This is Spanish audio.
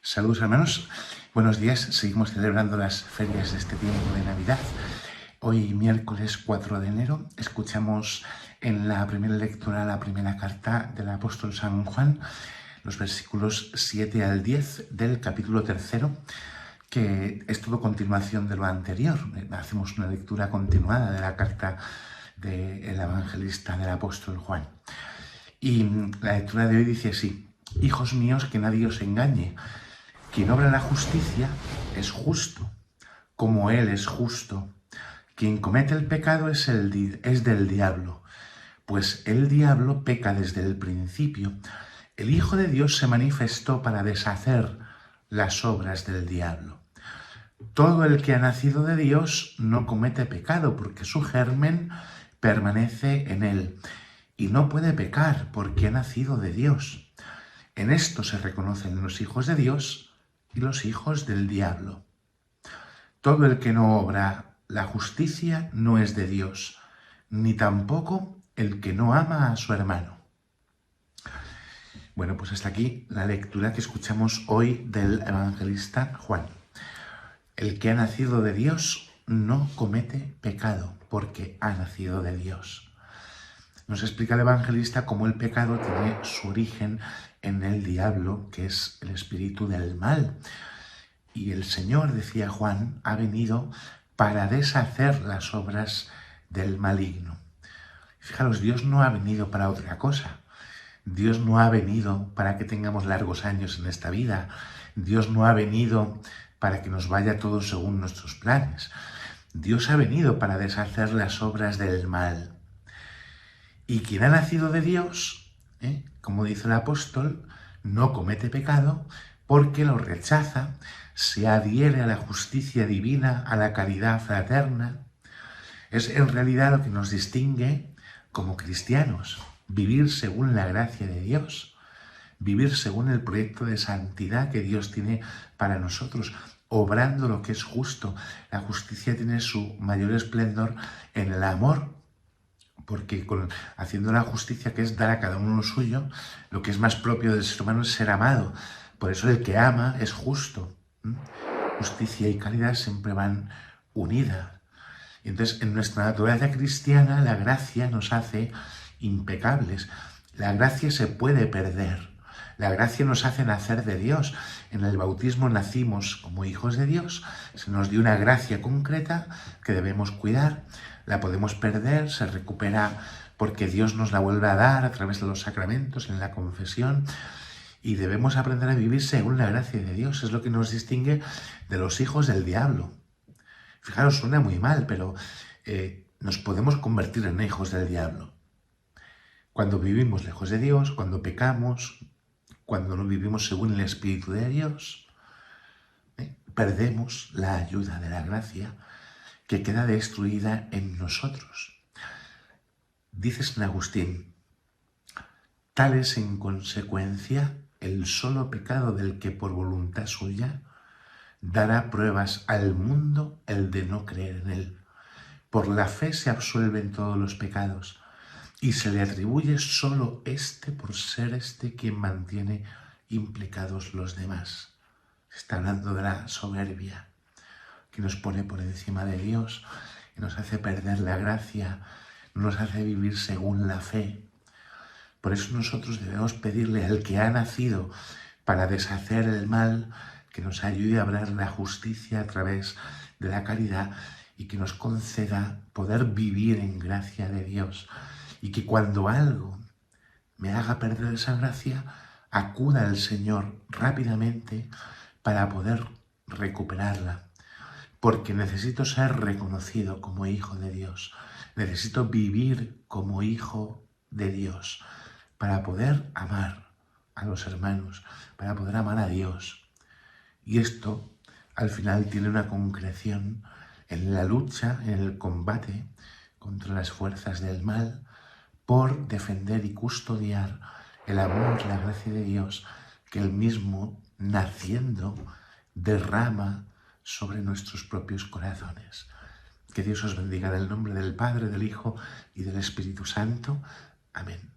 Saludos hermanos, buenos días. Seguimos celebrando las ferias de este tiempo de Navidad. Hoy, miércoles 4 de enero, escuchamos en la primera lectura la primera carta del apóstol San Juan, los versículos 7 al 10 del capítulo 3, que es todo continuación de lo anterior. Hacemos una lectura continuada de la carta del evangelista del apóstol Juan. Y la lectura de hoy dice así: hijos míos, que nadie os engañe. Quien obra la justicia es justo, como Él es justo. Quien comete el pecado es del diablo, pues el diablo peca desde el principio. El Hijo de Dios se manifestó para deshacer las obras del diablo. Todo el que ha nacido de Dios no comete pecado, porque su germen permanece en él, y no puede pecar porque ha nacido de Dios. En esto se reconocen los hijos de Dios y los hijos del diablo. Todo el que no obra la justicia no es de Dios, ni tampoco el que no ama a su hermano. Bueno, pues hasta aquí la lectura que escuchamos hoy del evangelista Juan. El que ha nacido de Dios no comete pecado, porque ha nacido de Dios. Nos explica el evangelista cómo el pecado tiene su origen en el diablo, que es el espíritu del mal. Y el Señor, decía Juan, ha venido para deshacer las obras del maligno. Fijaros, Dios no ha venido para otra cosa. Dios no ha venido para que tengamos largos años en esta vida. Dios no ha venido para que nos vaya todo según nuestros planes. Dios ha venido para deshacer las obras del mal. Y quien ha nacido de Dios, como dice el apóstol, no comete pecado porque lo rechaza, se adhiere a la justicia divina, a la caridad fraterna. Es en realidad lo que nos distingue como cristianos, vivir según la gracia de Dios, vivir según el proyecto de santidad que Dios tiene para nosotros, obrando lo que es justo. La justicia tiene su mayor esplendor en el amor, porque haciendo la justicia, que es dar a cada uno lo suyo, lo que es más propio del ser humano es ser amado. Por eso el que ama es justo. Justicia y caridad siempre van unidas. Y entonces, en nuestra naturaleza cristiana, la gracia nos hace impecables. La gracia se puede perder. La gracia nos hace nacer de Dios. En el bautismo nacimos como hijos de Dios. Se nos dio una gracia concreta que debemos cuidar. La podemos perder, se recupera porque Dios nos la vuelve a dar a través de los sacramentos, en la confesión. Y debemos aprender a vivir según la gracia de Dios. Es lo que nos distingue de los hijos del diablo. Fijaros, suena muy mal, pero nos podemos convertir en hijos del diablo. Cuando vivimos lejos de Dios, cuando pecamos, cuando no vivimos según el Espíritu de Dios, perdemos la ayuda de la gracia que queda destruida en nosotros. Dice San Agustín: tal es en consecuencia el solo pecado del que por voluntad suya dará pruebas al mundo el de no creer en él. Por la fe se absuelven todos los pecados y se le atribuye solo este por ser este quien mantiene implicados los demás. Está hablando de la soberbia que nos pone por encima de Dios, que nos hace perder la gracia, nos hace vivir según la fe. Por eso nosotros debemos pedirle al que ha nacido para deshacer el mal, que nos ayude a obrar la justicia a través de la caridad y que nos conceda poder vivir en gracia de Dios. Y que cuando algo me haga perder esa gracia, acuda al Señor rápidamente para poder recuperarla. Porque necesito ser reconocido como hijo de Dios. Necesito vivir como hijo de Dios para poder amar a los hermanos, para poder amar a Dios. Y esto, al final, tiene una concreción en la lucha, en el combate contra las fuerzas del mal, por defender y custodiar el amor, la gracia de Dios, que Él mismo, naciendo, derrama sobre nuestros propios corazones. Que Dios os bendiga en el nombre del Padre, del Hijo y del Espíritu Santo. Amén.